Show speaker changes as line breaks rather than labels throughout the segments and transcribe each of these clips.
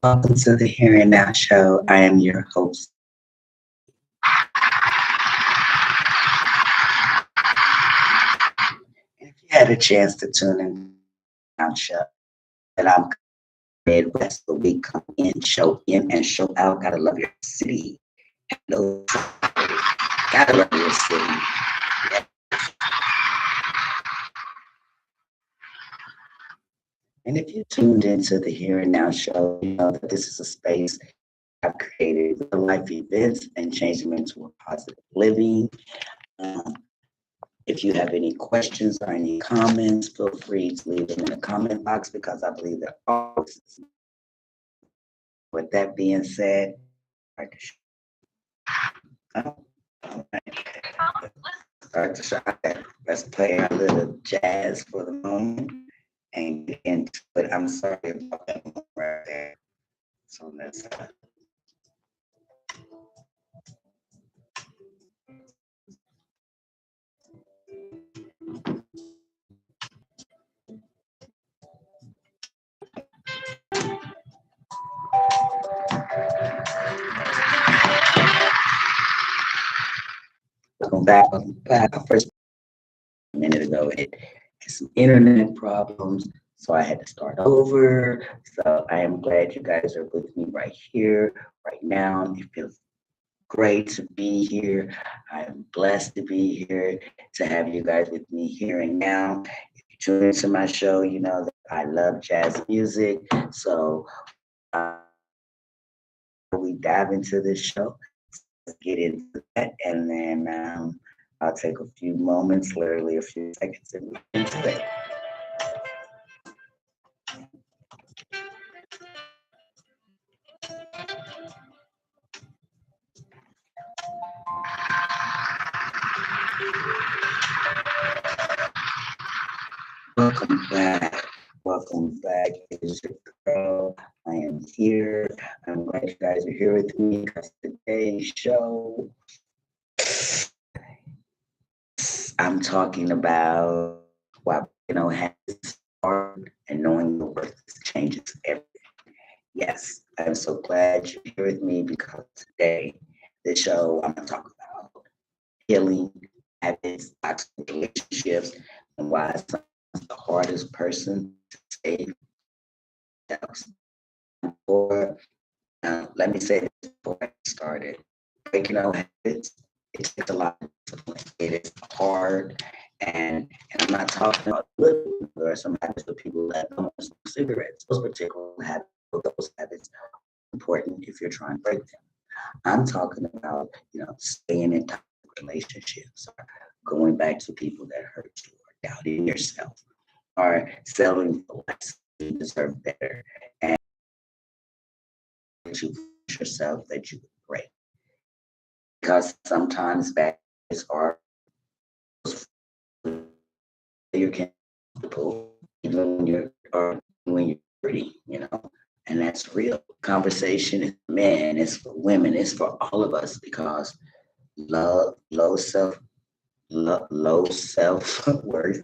Welcome to the Here and Now show. I am your host. And if you had a chance to tune in our show, that I'm Midwest, but we come in and show out. Gotta love your city. Hello, gotta love your city. Yeah. And if you tuned into the Here and Now show, you know that this is a space I've created real life events and changed them into a positive living. Um, if you have any questions or any comments, feel free to leave them in the comment box because I believe that always. With that being said, start the show. All right. Start the show. Let's play a little jazz for the moment and get into it. I'm sorry about that moment right there. So let's welcome back. Welcome back. First a minute ago, it had some internet problems, so I had to start over. So I am glad you guys are with me right here, right now. It feels great to be here. I'm blessed to be here to have you guys with me here and now. If you tune into my show, you know that I love jazz music. So we dive into this show, let's get into that, and then I'll take a few moments, literally a few seconds, and we get into it. Welcome back. Welcome back. It is your girl. I am here. I'm glad you guys are here with me because today's show, I'm talking about why habits hard and knowing your worth changes everything. Yes, I'm so glad you're here with me because today, the show, I'm going to talk about healing habits, toxic relationships, and why sometimes the hardest person to save themselves. Or let me say this before I get started. Breaking old habits, it takes a lot of discipline. It is hard, and I'm not talking about living. There are some habits for people that don't smoke cigarettes. Those particular habits, those habits are important if you're trying to break them. I'm talking about, staying in toxic relationships or going back to people that hurt you or doubting yourself or settling for less. You deserve better. And you push yourself that you break. Because sometimes bad habits are you can even when you're pretty, and that's real. Conversation is for men, it's for women, it's for all of us because love, low self worth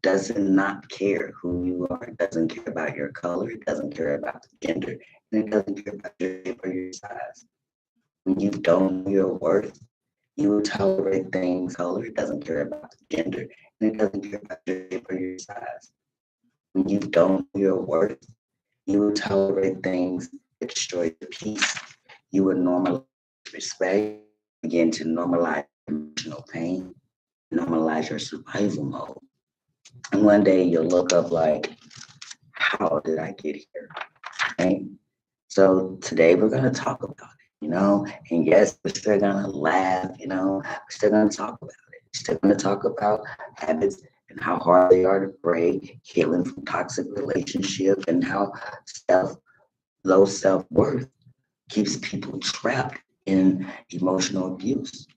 doesn't not care who you are. It doesn't care about your color. It doesn't care about the gender. And it doesn't care about your shape or your size. When you don't know your worth, you will tolerate things color. It doesn't care about the gender. And it doesn't care about your shape or your size. When you don't know your worth, you will tolerate things that destroy your peace. You will normalize respect, begin to normalize emotional pain, normalize your survival mode. And one day you'll look up like, how did I get here? Right? So today we're gonna talk about it, and yes, we're still gonna laugh, we're still gonna talk about it. We're still gonna talk about habits and how hard they are to break, healing from toxic relationships, and how low self-worth keeps people trapped in emotional abuse.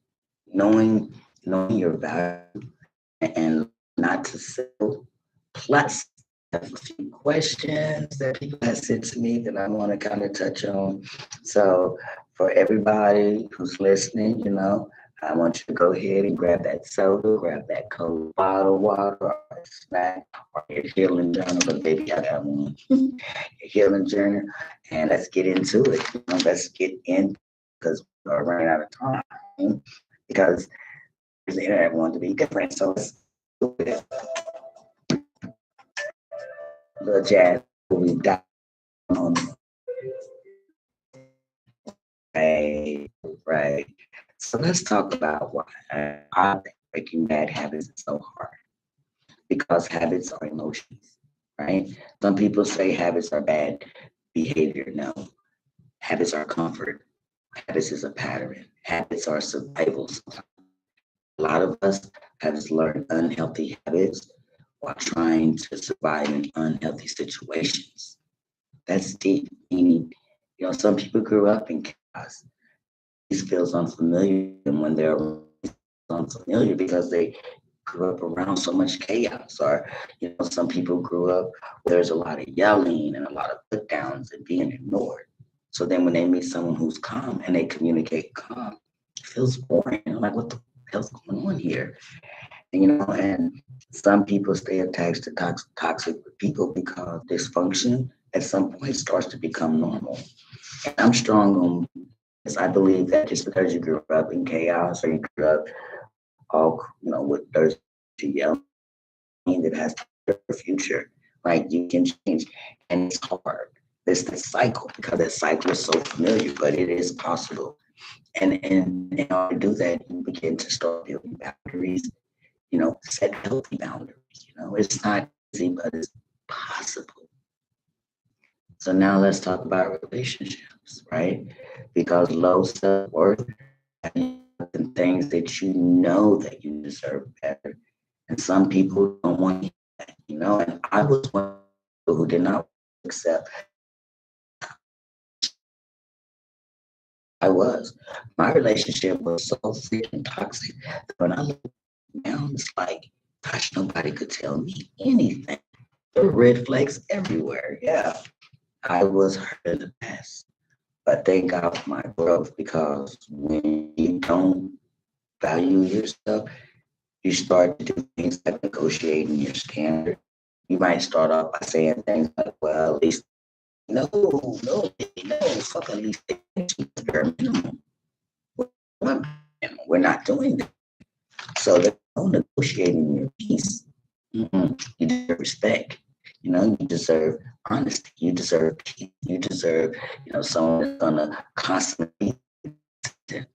Knowing your value and not to settle. Plus, I have a few questions that people have sent to me that I want to kind of touch on. So, for everybody who's listening, I want you to go ahead and grab that soda, grab that cold bottle of water or a snack or your healing journal, but baby, I got one. Your healing journal, and let's get into it. Let's get in because we're running out of time because the internet wanted to be different. So let's do it. The jazz we dive on. Right, right. So let's talk about why I think breaking bad habits is so hard because habits are emotions, right? Some people say habits are bad behavior. No, habits are comfort. Habits is a pattern. Habits are survival. A lot of us have learned unhealthy habits while trying to survive in unhealthy situations. That's deep, meaning, some people grew up in chaos. This feels unfamiliar, and when they're unfamiliar because they grew up around so much chaos, or some people grew up where there's a lot of yelling and a lot of put downs and being ignored. So then when they meet someone who's calm and they communicate calm, it feels boring. I'm like, what the hell's going on here? And some people stay attached to toxic people because dysfunction at some point starts to become normal. And I'm strong on this. I believe that just because you grew up in chaos or you grew up all, with thirsty yelling, that has a future. Like you can change, and it's hard. It's the cycle because that cycle is so familiar, but it is possible. And in order to do that, you begin to start building boundaries. Set healthy boundaries. It's not easy, but it's possible. So now let's talk about relationships, right? Because low self-worth and things that you know that you deserve better. And some people don't want that, and I was one of the people who did not accept I was. My relationship was so freaking toxic that when I look down, it's like, gosh, nobody could tell me anything. There were red flags everywhere. Yeah. I was hurt in the past. But thank God for my growth because when you don't value yourself, you start to do things like negotiating your standard. You might start off by saying things like, well, at least, no, no, no, fuck, at least bare minimum. We're not doing that. So there's no negotiating your peace. You deserve respect. You deserve honesty. You deserve peace. You deserve, someone that's gonna constantly, at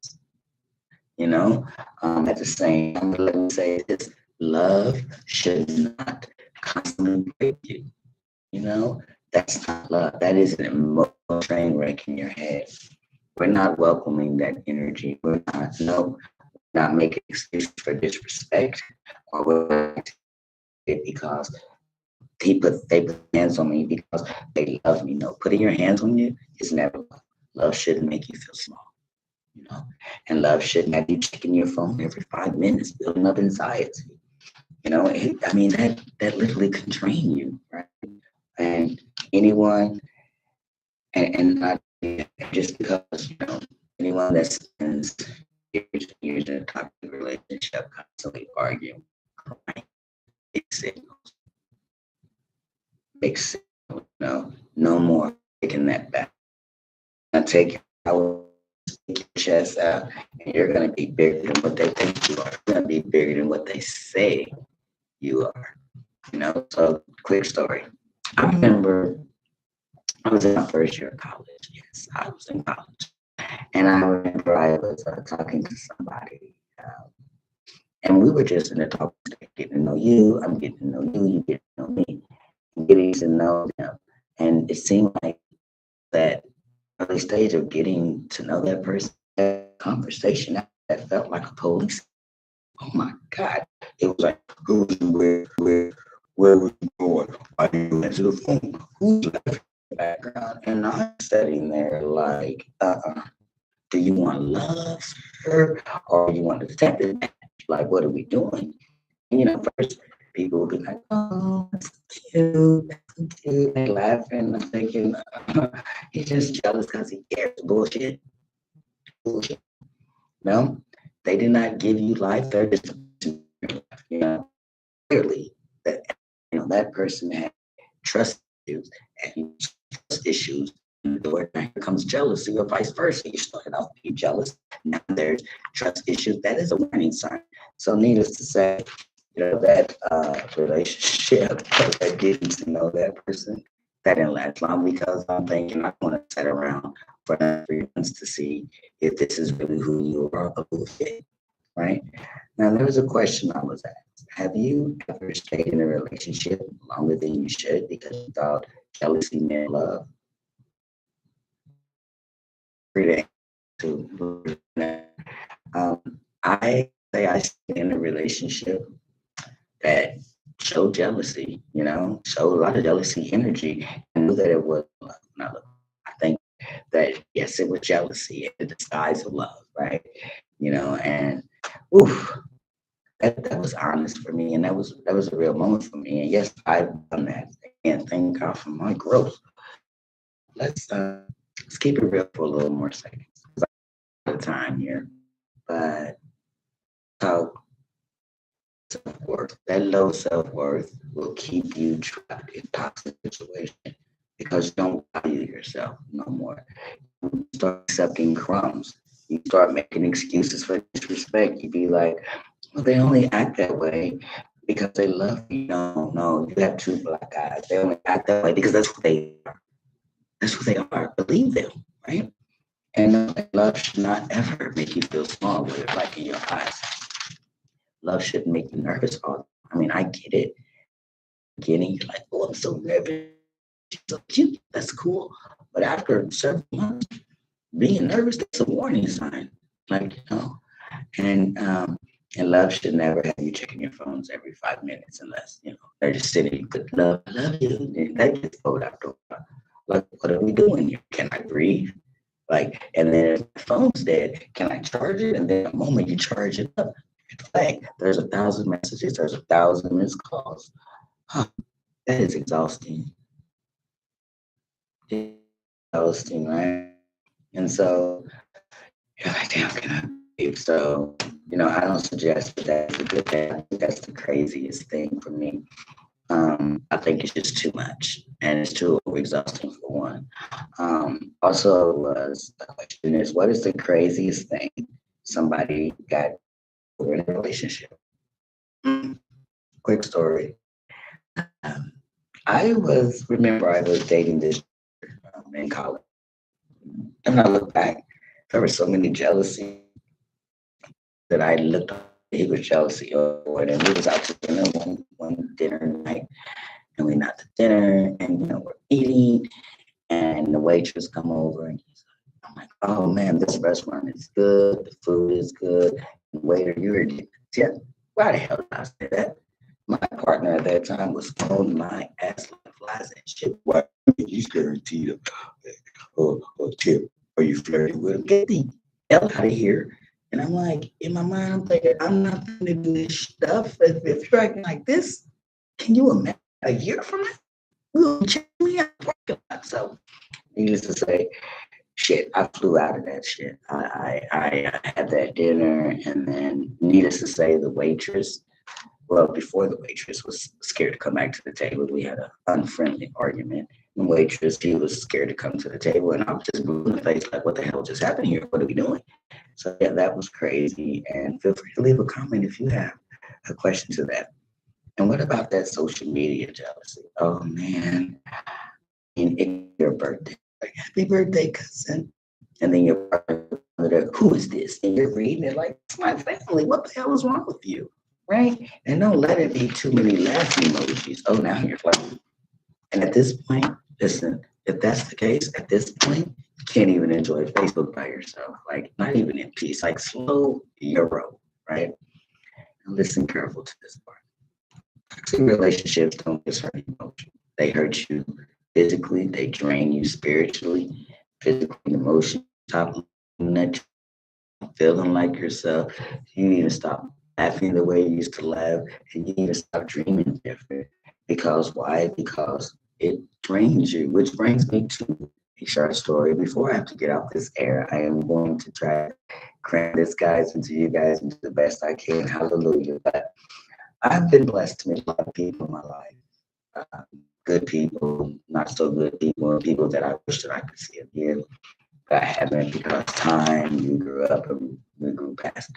the same time, let me say this: love should not constantly break you. That's not love. That is an emotional train wreck in your head. We're not welcoming that energy. We're not making excuses for disrespect, or we're it because they put hands on me because they love me. No, putting your hands on you is never love. Love shouldn't make you feel small, and love shouldn't have you checking your phone every 5 minutes, building up anxiety. I mean that literally can drain you, right? And anyone, and not just because anyone that spends years and years in a toxic relationship, constantly arguing, crying, big signals, big signals. No more taking that back. Now take your chest out, and you're gonna be bigger than what they think you are. You're gonna be bigger than what they say you are. So quick story. I remember I was in my first year of college. Yes, I was in college. And I remember I was talking to somebody, and we were just in a talk, getting to know you. I'm getting to know you. You get to know me. Getting to know them. And it seemed like that early stage of getting to know that person, that conversation, that felt like a police. Oh my God. It was like, who's where was you going? Why you went to the phone? Who's left in the background? And I'm sitting there like, do you want love, sir? Or you want to tap it back? Like, what are we doing? And, first people will be like, oh, that's cute, that's cute. They laughing. I'm thinking, he's just jealous because he cares. Bullshit. Bullshit. No, They did not give you life. They're just, you know, clearly that, you know, that person had trust issues and trust issues. Or here comes jealousy, or vice versa. You started off being jealous. Now there's trust issues. That is a warning sign. So, needless to say, you know, that relationship that getting to know that person, that didn't last long because I'm thinking I want to sit around for 3 months to see if this is really who you are, a good fit, right? Now, there was a question I was asked. Have you ever stayed in a relationship longer than you should because you thought jealousy meant love? Free to I say I stayed in a relationship that showed jealousy, you know, showed a lot of jealousy energy, and knew that it was love. Now, I think that yes, it was jealousy in the disguise of love, right? You know, and oof, that was honest for me, and that was a real moment for me. And yes, I've done that, and thank God for my growth. Let's keep it real for a little more seconds. The time here, but how self-worth, that low self-worth will keep you trapped in toxic situations because you don't value yourself no more. You start accepting crumbs. You start making excuses for disrespect. You be like, well, they only act that way because they love you. No, no, you have two black eyes. They only act that way because that's who they are. That's who they are. Believe them, right? And love should not ever make you feel small with it, like in your eyes. Love shouldn't make you nervous. I mean, I get it. Beginning, you're like, oh, I'm so nervous. She's so cute. That's cool. But after several months, being nervous, that's a warning sign. Like, you know, and and love should never have you checking your phones every 5 minutes unless, you know, they're just sitting, good love, I love you. And that gets old after a while. Like, what are we doing here? Can I breathe? Like, and then if the phone's dead, can I charge it? And then the moment you charge it up, it's like there's 1,000 messages, there's 1,000 missed calls. Huh, that is exhausting. It's exhausting, right? And so you're like, damn, can I breathe? So, you know, I don't suggest that that's a good thing. I think that's the craziest thing for me. I think it's just too much and it's too exhausting for one. Also, was the question is, what is the craziest thing somebody got over in a relationship? Mm, quick story. Um, remember, I was dating this in college. And when I look back, there were so many jealousy that I looked up. He was jealousy over it. And we was out to dinner one dinner night. And we went out to dinner and, you know, we're eating. And the waitress come over and I'm like, oh man, this restaurant is good. The food is good. And waiter, you're yeah, why the hell did I say that? My partner at that time was on my ass like flies and shit. Why did you guarantee a tip? Are you flirting with him? Get the hell out of here. And I'm like, in my mind, I'm thinking, I'm not going to do this stuff. If you're acting like this, can you imagine a year from now? You'll check me out. So, needless to say, shit, I flew out of that shit. I had that dinner, and then, needless to say, the waitress, well, before the waitress was scared to come back to the table, we had an unfriendly argument. The waitress, she was scared to come to the table, and I was just blue in the face, like, what the hell just happened here? What are we doing? So, yeah, that was crazy. And feel free to leave a comment if you have a question to that. And what about that social media jealousy? Oh, man. In your birthday, like, happy birthday, cousin. And then your partner, who is this? And you're reading it like, it's my family. What the hell is wrong with you? Right? And don't let it be too many laughing emojis. Oh, now you're laughing. And at this point, listen, if that's the case, at this point, you can't even enjoy Facebook by yourself. Like, not even in peace. Like, slow your roll, right? And listen careful to this part. Toxic relationships don't just hurt emotions. They hurt you physically, they drain you spiritually, physically, and emotionally. Stop feeling like yourself. You need to stop laughing the way you used to laugh, and you need to stop dreaming different. Because why? Because it drains you, which brings me to a short story. Before I have to get off this air, I am going to try to cram this guys into you guys into the best I can. Hallelujah. But I've been blessed to meet a lot of people in my life. Uh, Good people, not so good people, and people that I wish that I could see again. But I haven't because time, we grew up and we grew past.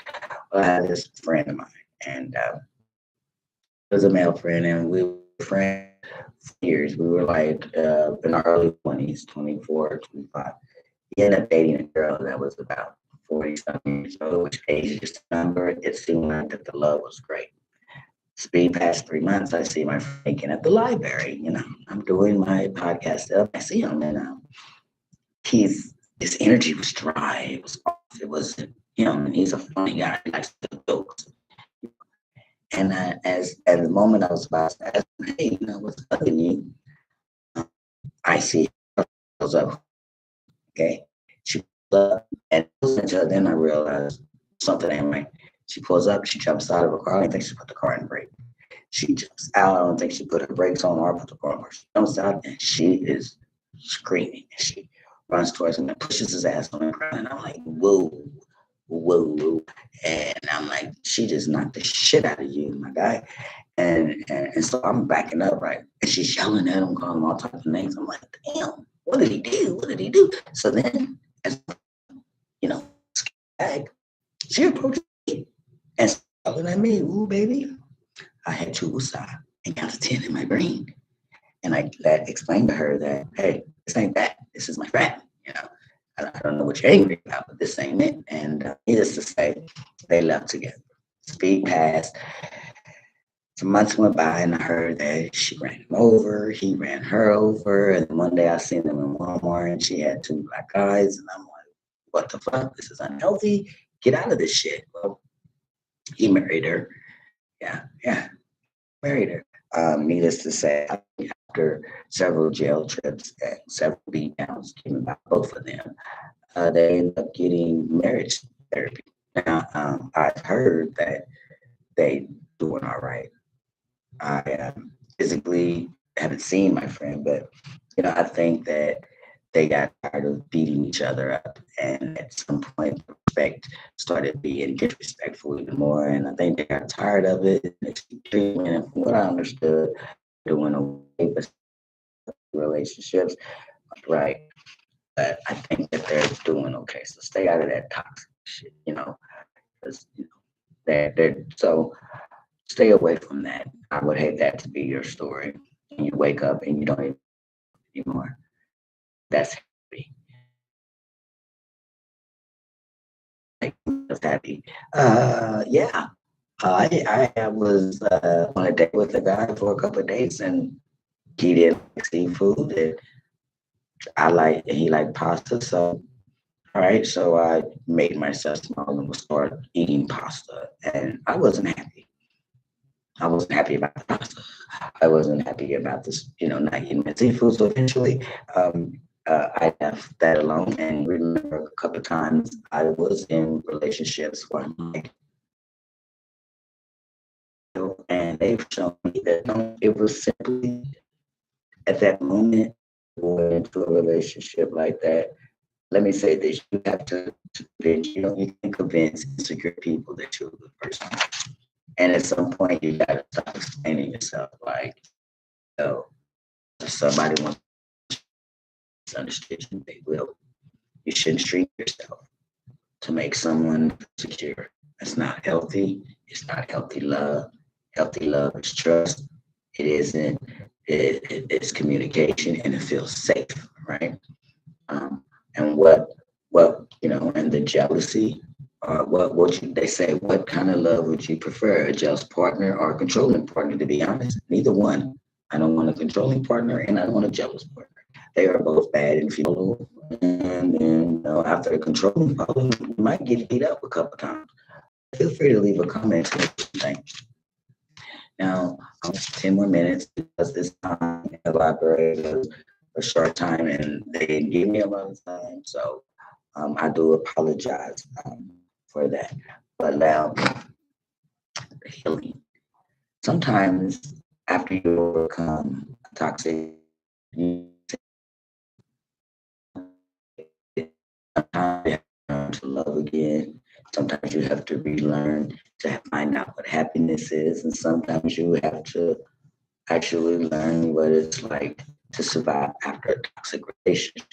Well, I had this friend of mine, and he was a male friend, and we were friends for years. We were like in our early 20s, 24, 25. He ended up dating a girl that was about 40 something years old, which age just a number. It seemed like that the love was great. Speed past 3 months, I see my friend again at the library. I'm doing my podcast stuff. I see him, and his energy was dry. It was off. It wasn't him, and he's a funny guy. He likes to jokes. And as at the moment I was about to ask him, hey, what's bugging you? I see her goes up. Okay, she pulls up, and until then I realized something ain't right. She pulls up. She jumps out of her car. I don't think she put the car in brake. She jumps out. I don't think she put her brakes on or put the car on. She jumps out and she is screaming. And she runs towards him and pushes his ass on the ground. And I'm like, whoa, whoa, whoa. And I'm like, she just knocked the shit out of you, my guy. And so I'm backing up, right? And she's yelling at him, calling him all types of names. I'm like, damn, what did he do? What did he do? So then, as you know, back, she approached me and yelling at me, ooh, baby. I had two Woosah and got a 10 in my brain. And I that explained to her that, hey, this ain't that. This is my friend. I don't know what you're angry about, but this ain't it. And needless to say, they left together. Speed passed. Some months went by, and I heard that she ran him over. He ran her over. And one day I seen them in Walmart, and she had two black eyes. And I'm like, what the fuck? This is unhealthy. Get out of this shit. Well, he married her. Yeah, yeah, married her. Needless to say, after several jail trips and several beatdowns came about both of them, they ended up getting marriage therapy. Now, I've heard that they doing all right. I physically haven't seen my friend, but I think that they got tired of beating each other up, and at some point, respect started being disrespectful even more. And I think they got tired of it. And from what I understood, doing away with relationships, right? But I think that they're doing okay. So stay out of that toxic shit, because they're so stay away from that. I would hate that to be your story. And you wake up and you don't even anymore. That's happy. Like, that's happy. Yeah. I was on a date with a guy for a couple of days, and he didn't like seafood, and he liked pasta. So all right, so I made myself small and would start eating pasta, and I wasn't happy. I wasn't happy about the pasta. I wasn't happy about this, not eating my seafood. So eventually, I left that alone. And remember, a couple of times I was in relationships where I'm like, and they've shown me that it was simply at that moment going into a relationship like that. Let me say this: you have to convince, you can convince insecure people that you're a good person. And at some point, you gotta stop explaining yourself. Like, if somebody wants to understand you, they will. You shouldn't shrink yourself to make someone secure. That's not healthy. It's not healthy love. Healthy love is trust. It isn't. It's communication, and it feels safe, right? And and the jealousy. They say, what kind of love would you prefer, a jealous partner or a controlling partner? To be honest, neither one. I don't want a controlling partner, and I don't want a jealous partner. They are both bad and feel. And then after the controlling partner, you might get beat up a couple times. Feel free to leave a comment and what you think. Now, 10 more minutes because this time in the library was a short time, and they didn't give me a lot of time. So I do apologize for that. But now, healing. Sometimes after you overcome toxic, you Sometimes you have to learn to love again. Sometimes you have to relearn to find out what happiness is. And sometimes you have to actually learn what it's like to survive after a toxic relationship.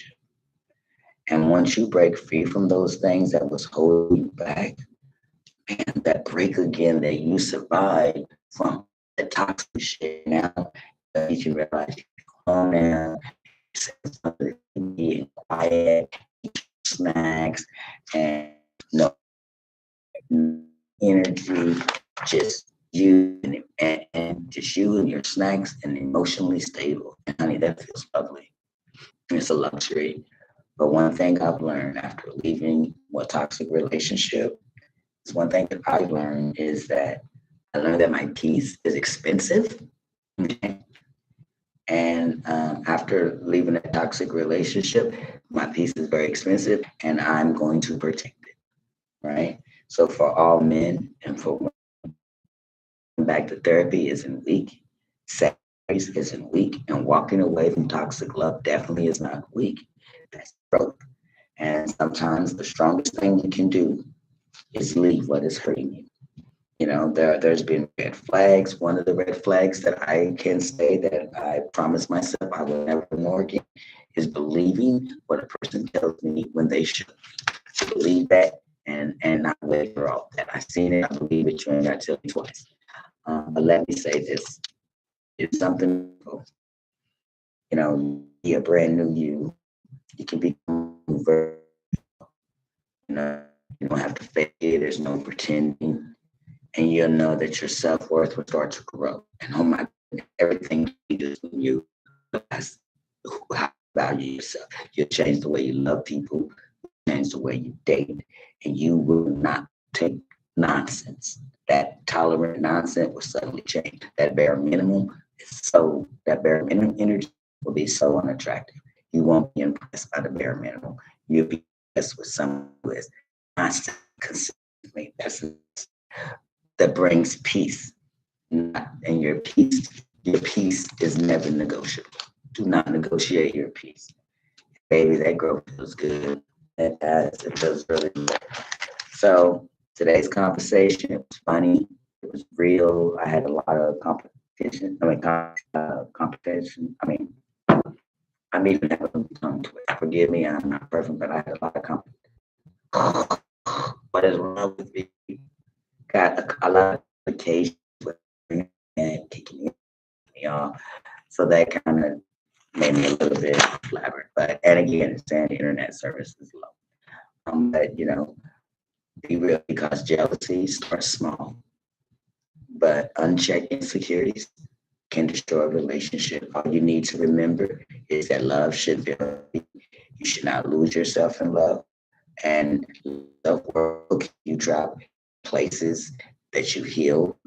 And once you break free from those things that was holding you back, and that break again that you survived from the toxic shit now, you realize you're calm down, being quiet, snacks, and no energy, just you and just you and your snacks and emotionally stable. And honey, that feels lovely. It's a luxury. But one thing I've learned after leaving a toxic relationship is one thing that I learned is that I learned that my peace is expensive. Okay. And after leaving a toxic relationship, my peace is very expensive and I'm going to protect it. Right. So for all men and for women, back to therapy isn't weak. Sex isn't weak. And walking away from toxic love definitely is not weak. That's growth. And sometimes the strongest thing you can do is leave what is hurting you. You know, there's been red flags. One of the red flags that I can say that I promised myself I will never more again is believing what a person tells me when they should. Believe that and not waver off that. I've seen it, I believe it, you ain't got to tell me twice. But let me say this. It's something, you know, be a brand new you. You can be, you know, you don't have to fake it. There's no pretending. And you'll know that your self-worth will start to grow. And oh my goodness, everything changes when you realize how you value yourself. You'll change the way you love people, change the way you date, and you will not take nonsense. That tolerant nonsense will suddenly change. That bare minimum that bare minimum energy will be so unattractive. You won't be impressed by the bare minimum. You'll be impressed with someone who is constant, consistently. That brings peace. And your peace is never negotiable. Do not negotiate your peace. Baby, that girl feels good. It does. It feels really good. So today's conversation, it was funny. It was real. I had a lot of competition. Competition. I'm even having a tongue twister. Forgive me, I'm not perfect, but I had a lot of competition. What is wrong with me? Got a lot of occasions and kicking me off. So that kind of made me a little bit flabbered. But and again, it's saying the internet service is low. But you know, be real because jealousy starts small, but unchecked insecurities can destroy a relationship. All you need to remember is that love should be. You should not lose yourself in love, and self-worth you drop places that you heal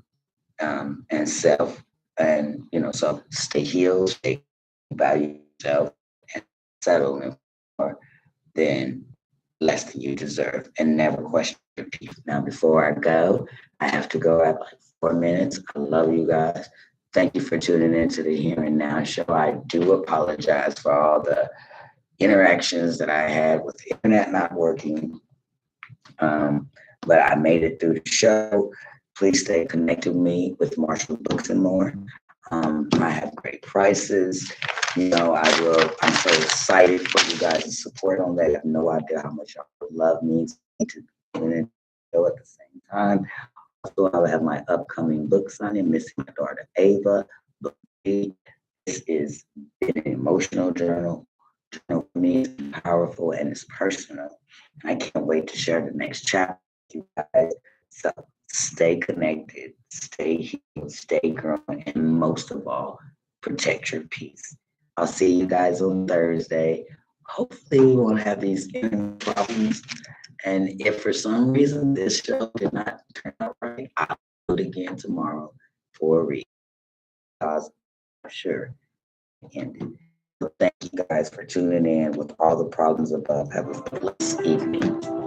and self, and you know, so stay healed, stay value yourself, and settle in more than less than you deserve, and never question your peace. Now, before I go, I have to go at like 4 minutes. I love you guys. Thank you for tuning into the Here and Now show. I do apologize for all the interactions that I had with the internet not working, but I made it through the show. Please stay connected with me with Marshall Books and more. I have great prices. You know, I'm so excited for you guys' support on that. I have no idea how much your love means to me at the same time. Also, I will have my upcoming book signing, Missing My Daughter Ava. Book 8. This is an emotional journal. For me, it's powerful and it's personal. And I can't wait to share the next chapter with you guys. So stay connected, stay healed, stay growing, and most of all, protect your peace. I'll see you guys on Thursday. Hopefully, we won't have these problems. And if for some reason this show did not turn out right, I'll do it again tomorrow for a reason. Because I'm sure it ended. So thank you guys for tuning in with all the problems above. Have a blessed evening.